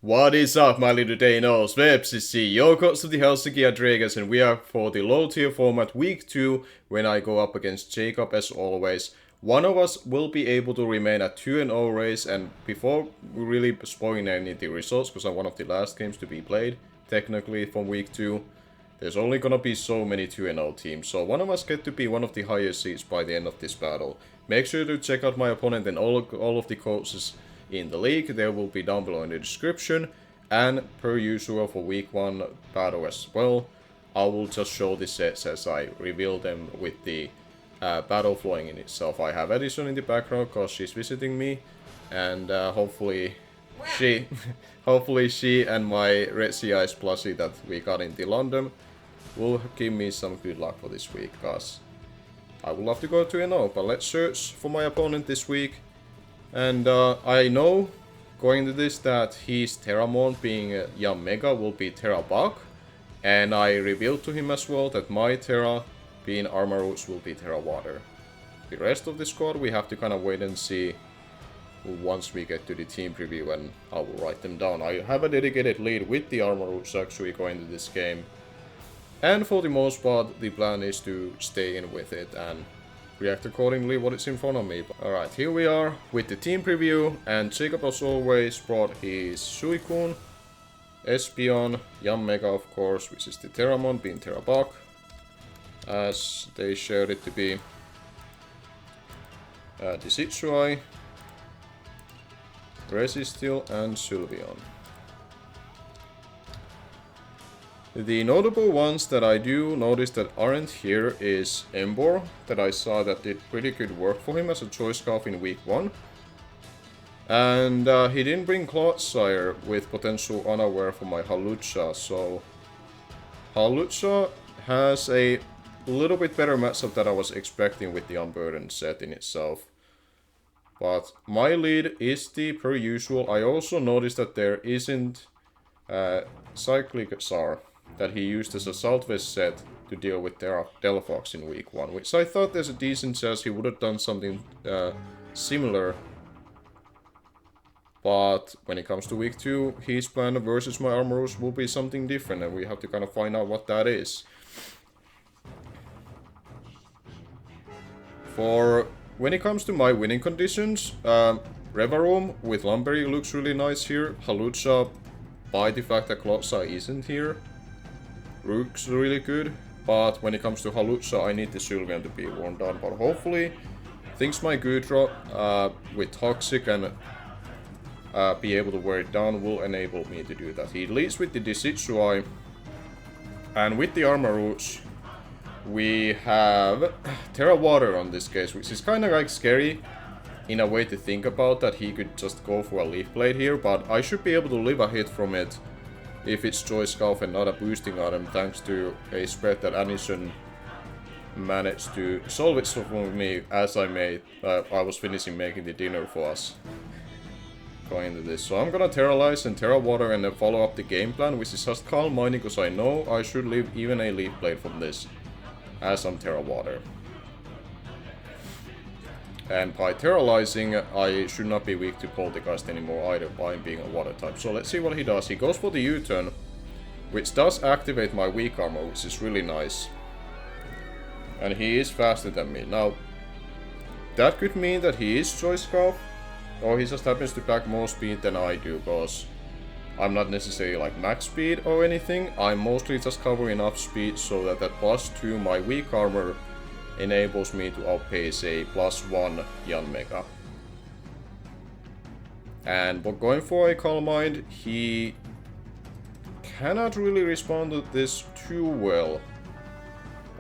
What is up, my little Danos? Websisi, your coach of the Helsinki Adregas, and we are for the low tier format week 2 when I go up against Jacob as always. One of us will be able to remain at 2-0 race, and before we really spoiling any of the results, because I'm one of the last games to be played, technically from week 2, there's only gonna be so many 2-0 teams, so one of us get to be one of the highest seeds by the end of this battle. Make sure to check out my opponent and all of the coaches in the league. They will be down below in the description. And per usual for week 1 battle as well, I will just show the sets as I reveal them with the battle flowing in itself. I have Edison in the background because she's visiting me, and hopefully she hopefully she and my Red Sea Ice plushie that we got in the London will give me some good luck for this week, because I would love to go 2-0, but let's search for my opponent this week. And I know going into this that his Terramon being Yanmega will be Terra Bug, and I revealed to him as well that my Terra being Armor Roots will be Terra Water. The rest of the squad we have to kind of wait and see once we get to the team preview, and I will write them down. I have a dedicated lead with the Armor Roots actually going into this game, and for the most part the plan is to stay in with it and react accordingly what is in front of me. Alright, here we are with the team preview, and Jacob as always brought his Suicune, Espeon, Yanmega of course, which is the Terramon being Terra Bug, as they shared it to be, Desitsuai, Resistil and Sylveon. The notable ones that I do notice that aren't here is Embor, that I saw that did pretty good work for him as a choice scarf in week 1. And he didn't bring Clodsire with potential unaware for my Hawlucha, so Hawlucha has a little bit better matchup than I was expecting with the Unburdened set in itself. But my lead is the per usual. I also noticed that there isn't Cyclic Czar that he used as a Southwest set to deal with Delphox in week 1, which I thought there's a decent chance he would have done something similar. But when it comes to week 2, his plan versus my Armorus will be something different, and we have to kind of find out what that is. For when it comes to my winning conditions, Revaroom with Lumberry looks really nice here. Hawlucha, by the fact that Clodsire isn't here, looks really good. But when it comes to Hawlucha, I need the Sylveon to be worn down. But hopefully, things my Gudra with Toxic and be able to wear it down will enable me to do that. He leads with the Desitsuai, and with the Armor Roots, we have Terra Water on this case, which is kind of like scary in a way to think about, that he could just go for a Leaf Blade here, but I should be able to live a hit from it if it's Choice Scarf and not a boosting item, thanks to a spread that Anison managed to solve it for me as I was finishing making the dinner for us going into this. So I'm gonna Terralize and Terra Water and then follow up the game plan, which is just Calm Mining, because I know I should leave even a Leaf Blade from this as I'm Terra Water. And by Terralizing, I should not be weak to Poltergeist anymore either, by being a Water type. So let's see what he does. He goes for the U-turn, which does activate my weak armor, which is really nice. And he is faster than me. Now, that could mean that he is Choice Scarf, or he just happens to pack more speed than I do, because I'm not necessarily like max speed or anything. I'm mostly just covering enough speed so that that +2 my weak armor enables me to outpace a +1 Yanmega. And but going for a Calm Mind, he cannot really respond to this too well,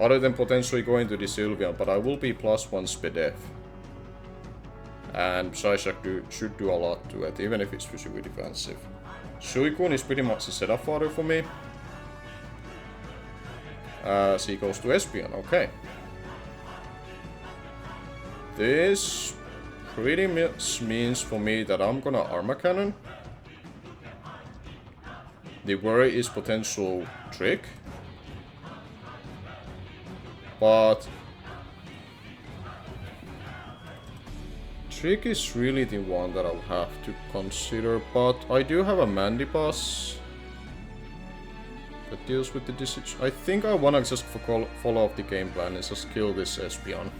other than potentially going to the Sylveon, but I will be +1 Spedef. And Psyshock should do a lot to it, even if it's physically defensive. Suicune is pretty much a setup fodder for me. So he goes to Espeon, okay. This pretty much means for me that I'm gonna Armor Cannon. The worry is potential Trick. But Trick is really the one that I'll have to consider, but I do have a Mandibus that deals with the decision. I think I wanna just follow up the game plan and just kill this Espeon.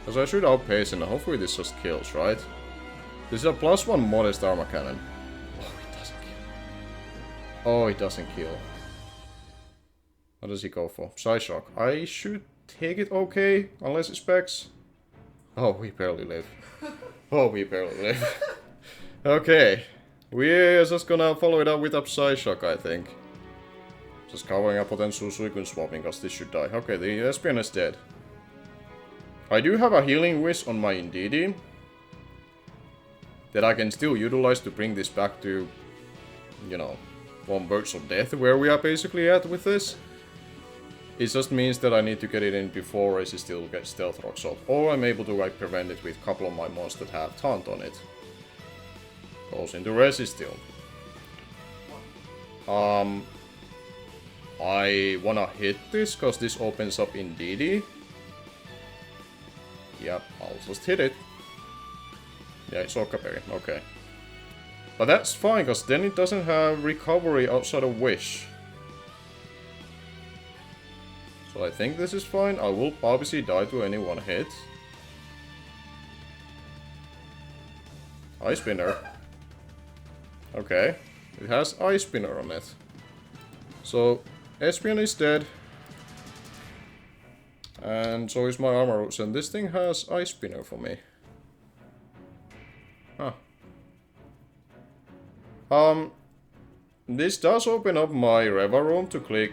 Because I should outpace and hopefully this just kills, right? This is a +1 modest armor cannon. Oh, it doesn't kill. Oh, it doesn't kill. What does he go for? Psyshock. I should take it okay, unless it specs. Oh, we barely live. Oh, we barely live. Okay. We're just gonna follow it up with a Psyshock, I think. Just covering a potential Suicune swapping, because this should die. Okay, the Espeon is dead. I do have a Healing Wish on my Indeedee that I can still utilize to bring this back to, you know, 1 Birds of Death, where we are basically at with this. It just means that I need to get it in before Resisteel gets Stealth Rocks off, or I'm able to like prevent it with a couple of my monsters that have Taunt on it. Goes into Resisteel. I wanna hit this, cause this opens up Indeedee. Yep, I'll just hit it. Yeah, it's Okaberry, okay. But that's fine, cause then it doesn't have recovery outside of Wish. So I think this is fine. I will obviously die to any one hit. Ice Spinner. Okay. It has Ice Spinner on it. So, Espeon is dead. And so is my Armor Roots. And this thing has Ice Spinner for me. Huh. This does open up my Reva room to click,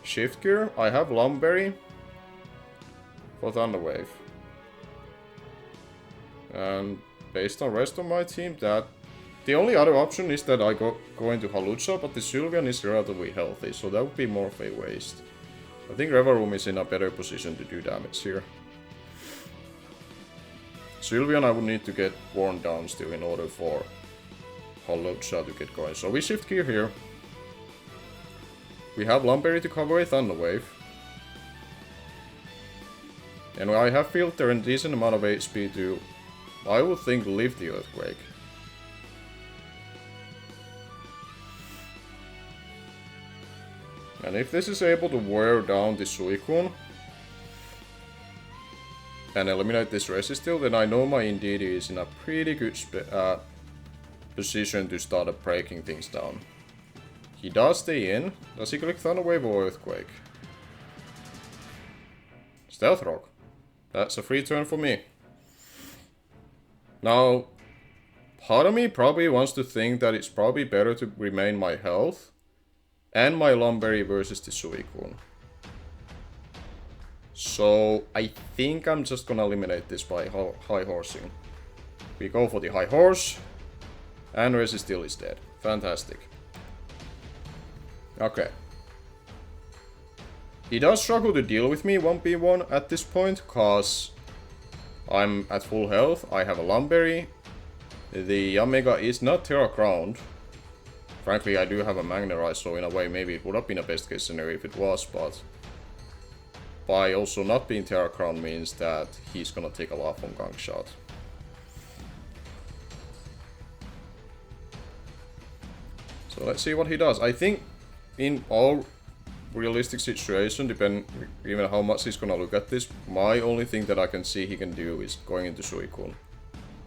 Shift gear. I have Lumberry for Thunder Wave. And based on rest of my team, that the only other option is that I go into Halucha, but the Sylveon is relatively healthy, so that would be more of a waste. I think Reva Room is in a better position to do damage here. Sylveon I would need to get worn down still in order for Halucha to get going. So we shift gear here. We have Lumberry to cover a Thunder Wave. And I have Filter and decent amount of HP to, I would think, live the Earthquake. And if this is able to wear down the Suicune and eliminate this Resisteel, then I know my Indeedee is in a pretty good position to start breaking things down. He does stay in. Does he click Thunder Wave or Earthquake? Stealth Rock. That's a free turn for me. Now, part of me probably wants to think that it's probably better to remain my health and my Lumberry versus the Suicune. So, I think I'm just gonna eliminate this by high horsing. We go for the high horse, and Resisteel is dead. Fantastic. Okay. He does struggle to deal with me 1v1 at this point, cause I'm at full health, I have a Lumberry, the Yanmega is not Terra Crowned. Frankly, I do have a Magnerize, so in a way maybe it would have been a best case scenario if it was, but by also not being Terra Crowned means that he's gonna take a lot from Gunk Shot. So let's see what he does. I think in all realistic situation, depending even how much he's gonna look at this, my only thing that I can see he can do is going into Suicune.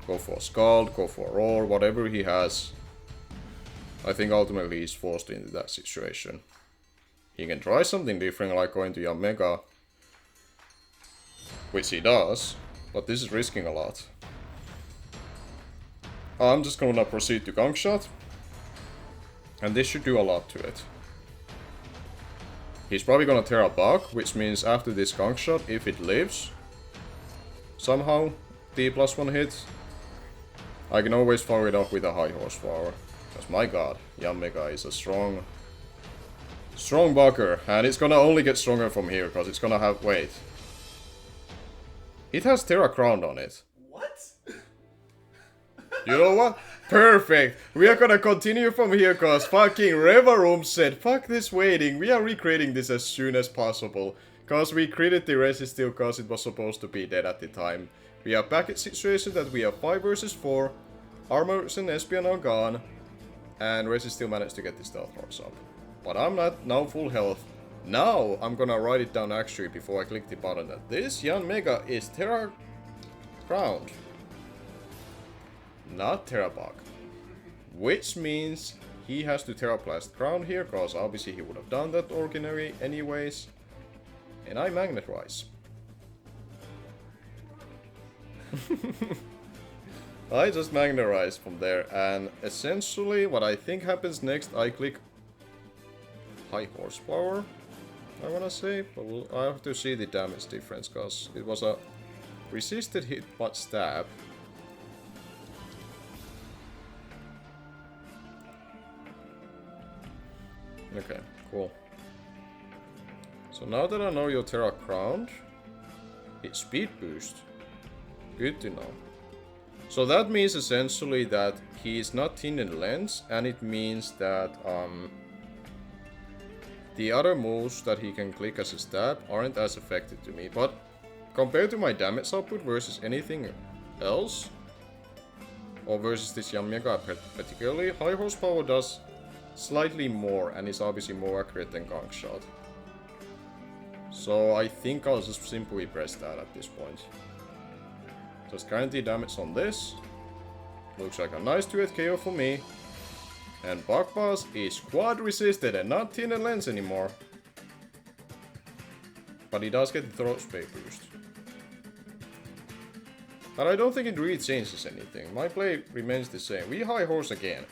Go for a Scald, go for a Roar, whatever he has. I think ultimately he's forced into that situation. He can try something different, like going to Yanmega, which he does, but this is risking a lot. I'm just gonna proceed to Gunk Shot, and this should do a lot to it. He's probably gonna tear a bug, which means after this Gunk Shot, if it lives, somehow, the +1 hit, I can always follow it up with a high horsepower. Because my god, Yanmega is a strong bugger, and it's gonna only get stronger from here, because it's gonna have, wait. It has Terra Crowned on it. What? You know what? Perfect! We are gonna continue from here, cause fucking Reva Room said, fuck this waiting, we are recreating this as soon as possible. Cause we critted the resist still cause it was supposed to be dead at the time. We are back at situation that we are 5 versus 4. Armors and SP are now gone. And resist still managed to get the stealth rocks up. But I'm not now full health. Now I'm gonna write it down actually before I click the button that this Yanmega is Terra Crowned. Not Terrabug. Which means he has to Terraplast Crown here, cause obviously he would have done that ordinary anyways. And I Magnetize. I just Magnetize from there, and essentially what I think happens next, I click high horsepower, I wanna say, but I have to see the damage difference, cause it was a resisted hit but stab. Okay, cool. So now that I know your Terra Crowned, it's speed boost. Good to know. So that means essentially that he is not thin in lens, and it means that the other moves that he can click as a stab aren't as effective to me. But compared to my damage output versus anything else, or versus this Yanmega particularly, high horsepower does slightly more and is obviously more accurate than Gunk Shot. So I think I'll just simply press that at this point. Just guarantee damage on this. Looks like a nice 2-hit KO for me. And Bug Boss is quad resisted and not thin and lens anymore. But he does get the throat spray boost. But I don't think it really changes anything. My play remains the same. We high horse again.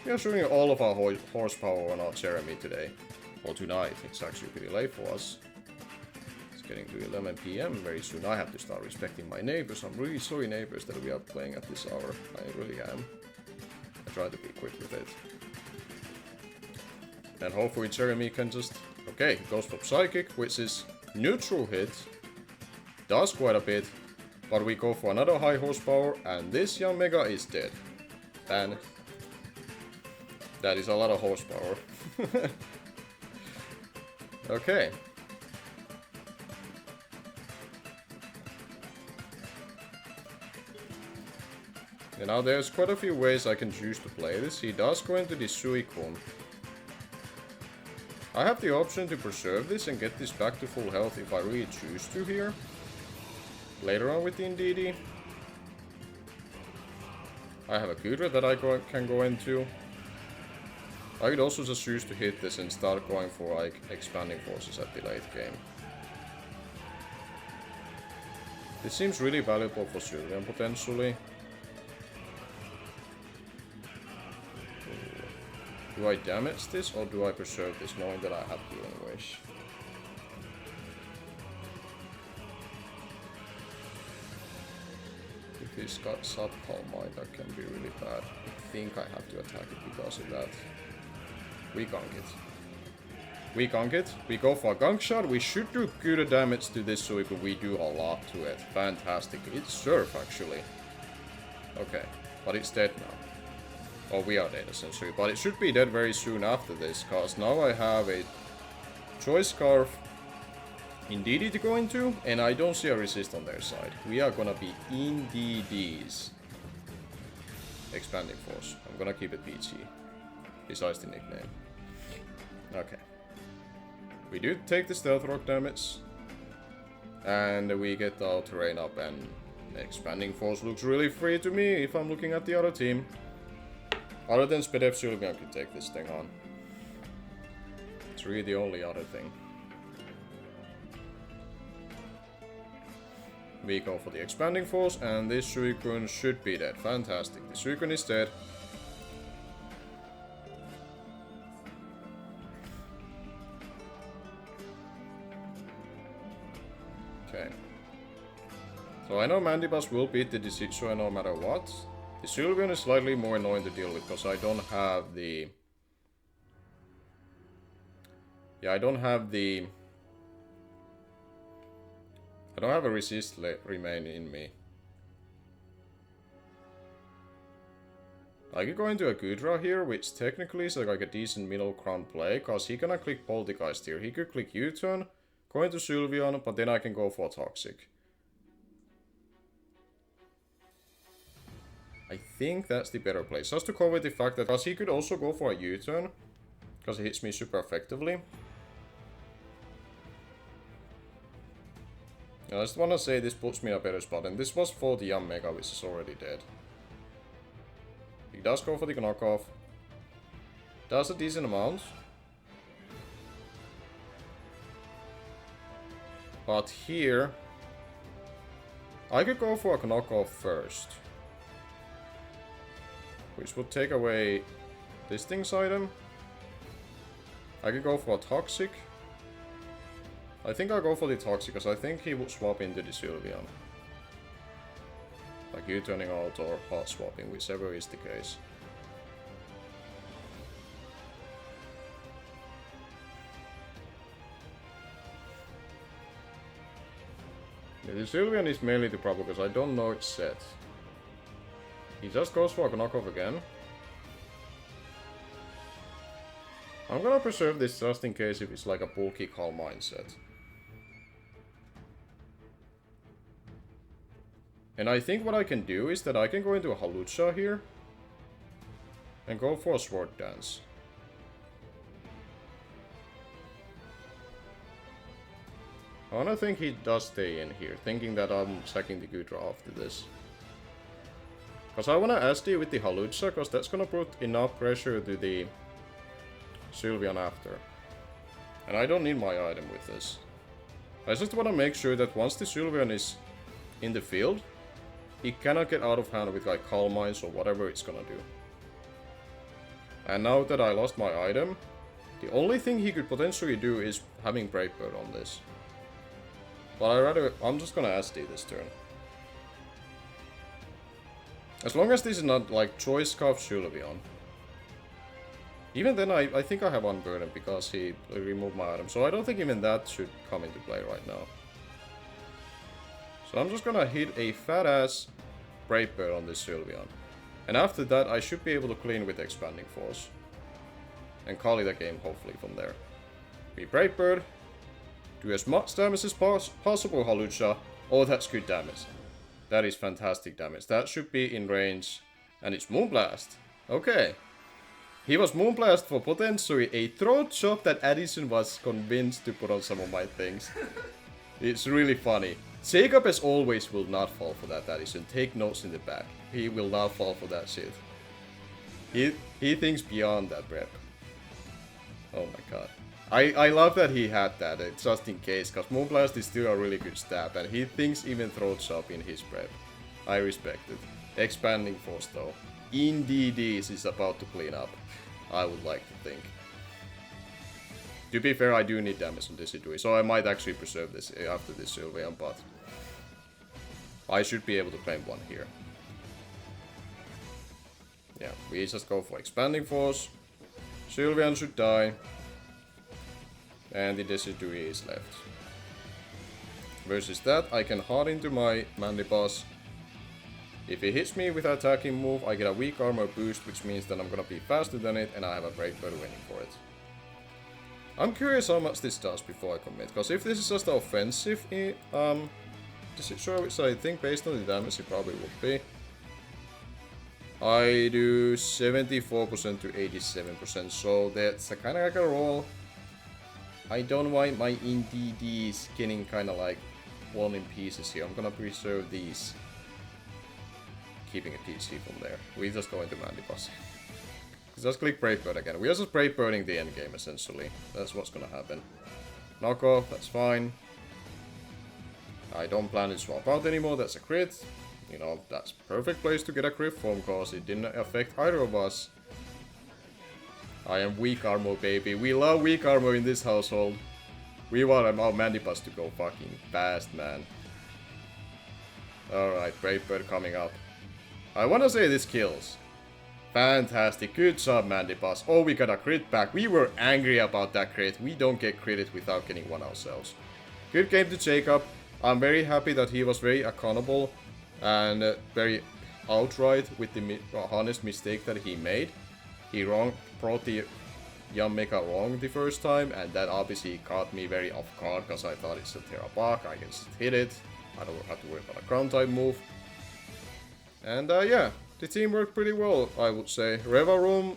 We are showing all of our horsepower on our Jeremy today. Or tonight. It's actually pretty late for us. It's getting to 11 PM very soon. I have to start respecting my neighbors. I'm really sorry, neighbors, that we are playing at this hour. I really am. I try to be quick with it. And hopefully Jeremy can just... Okay, goes for Psychic, which is neutral hit. Does quite a bit. But we go for another high horsepower, and this Yanmega is dead. And... that is a lot of horsepower. Okay. And now there's quite a few ways I can choose to play this. He does go into the Suicune. I have the option to preserve this and get this back to full health if I really choose to here. Later on with the Indeedee. I have a Gudra that I can go into. I could also just choose to hit this and start going for like expanding forces at the late game. This seems really valuable for Sylveon potentially. Do I damage this or do I preserve this knowing that I have Healing Wish? If he's got Subcall Might, that can be really bad. I think I have to attack it because of that. We gunk it. We gunk it. We go for a gunk shot. We should do good damage to this Suicune. We do a lot to it. Fantastic. It's Surf actually. Okay, but it's dead now. Oh, we are dead essentially. But it should be dead very soon after this, cause now I have a Choice Scarf Indeedee to go into, and I don't see a resist on their side. We are gonna be Indeedees. Expanding Force. I'm gonna keep it PG. Besides the nickname. Okay. We do take the Stealth Rock damage. And we get our terrain up, and Expanding Force looks really free to me if I'm looking at the other team. Other than Spedef, Sylveon could take this thing on. It's really the only other thing. We go for the Expanding Force, and this Suicune should be dead. Fantastic. The Suicune is dead. Okay. So I know Mandibuzz will beat the Decidueye no matter what. The Sylveon is slightly more annoying to deal with because I don't have the... Yeah, I don't have a resist remain in me. I could go into a Gudra here, which technically is like a decent middle ground play, because he cannot click Poltergeist here. He could click U-turn, Going to Sylveon, but then I can go for Toxic. I think that's the better place. Just to cover the fact that because he could also go for a U-turn, because he hits me super effectively. I just want to say this puts me in a better spot, and this was for the Yanmega, which is already dead. He does go for the knockoff. Does a decent amount. But here, I could go for a knockoff first. Which would take away this thing's item. I could go for a Toxic. I think I'll go for the Toxic, because I think he would swap into the Sylveon. Like U-turning out or hot swapping, whichever is the case. Yeah, the Sylveon is mainly the problem, because I don't know its set. He just goes for a knockoff again. I'm gonna preserve this just in case if it's like a bulky Calm mindset. And I think what I can do is that I can go into a Hawlucha here. And go for a Sword Dance. I wanna think he does stay in here, thinking that I'm sacking the Gudra after this. Because I wanna SD with the Hawlucha, because that's gonna put enough pressure to the Sylveon after. And I don't need my item with this. I just wanna make sure that once the Sylveon is in the field, he cannot get out of hand with like Calm Minds or whatever it's gonna do. And now that I lost my item, the only thing he could potentially do is having Brave Bird on this. But I'm just gonna SD this turn. As long as this is not like Choice Scarf Sylveon. Even then I think I have Unburden because he removed my item. So I don't think even that should come into play right now. So I'm just gonna hit a fat ass Brave Bird on this Sylveon. And after that I should be able to clean with Expanding Force. And call it a game hopefully from there. Be Brave Bird. Do as much damage as possible, Hawlucha. Oh, that's good damage. That is fantastic damage. That should be in range. And it's Moonblast. Okay. He was Moonblast for potentially a throat chop that Addison was convinced to put on some of my things. It's really funny. Jacob as always will not fall for that Addison. Take notes in the back. He will not fall for that shit. He thinks beyond that prep. Oh my god. I love that he had that, just in case, because Moonblast is still a really good stab, and he thinks even Throat Chop in his prep. I respect it. Expanding Force though. Indeed is about to clean up. I would like to think. To be fair, I do need damage on this Idui, so I might actually preserve this after this Sylveon, but I should be able to claim one here. Yeah, we just go for Expanding Force. Sylveon should die. And the Decidui is left. Versus that, I can hard into my Mandiboss. If he hits me with an attacking move, I get a weak armor boost, which means that I'm gonna be faster than it, and I have a Brave Bird winning for it. I'm curious how much this does before I commit, because if this is just offensive, which I think based on the damage it probably would be. I do 74% to 87%, so that's kind of like a roll. I don't want my NDDs getting kind of like one in pieces here. I'm gonna preserve these. Keeping a TC from there. We just go into Mandiboss. Just click Brave Bird again. We are just Brave Birding the endgame essentially. That's what's gonna happen. Knock off, that's fine. I don't plan to swap out anymore, that's a crit. You know, that's perfect place to get a crit from because it didn't affect either of us. I am weak armor, baby. We love weak armor in this household. We want our Mandiboss to go fucking fast, man. Alright, Brave Bird coming up. I wanna say this kills. Fantastic. Good job, Mandiboss. Oh, we got a crit back. We were angry about that crit. We don't get critted without getting one ourselves. Good game to Jacob. I'm very happy that he was very accountable and very outright with the honest mistake that he made. He brought the Yanmega wrong the first time, and that obviously caught me very off guard because I thought it's a Terra Bug, I can just hit it, I don't have to worry about a ground type move. And yeah, the team worked pretty well, I would say. Reva Room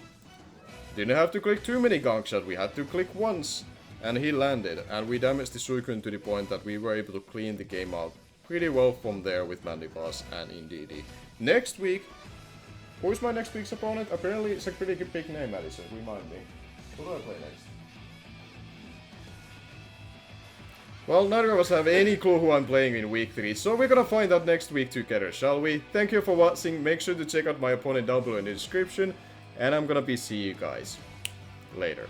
didn't have to click too many gong shots, we had to click once, and he landed, and we damaged the Suicune to the point that we were able to clean the game out pretty well from there with Mandibas and Indeedee. Next week, who is my next week's opponent? Apparently it's a pretty big name, Madison, remind me. Who do I play next? Well, neither of us have any clue who I'm playing in week 3, so we're gonna find out next week together, shall we? Thank you for watching, make sure to check out my opponent down below in the description, and I'm gonna be seeing you guys later.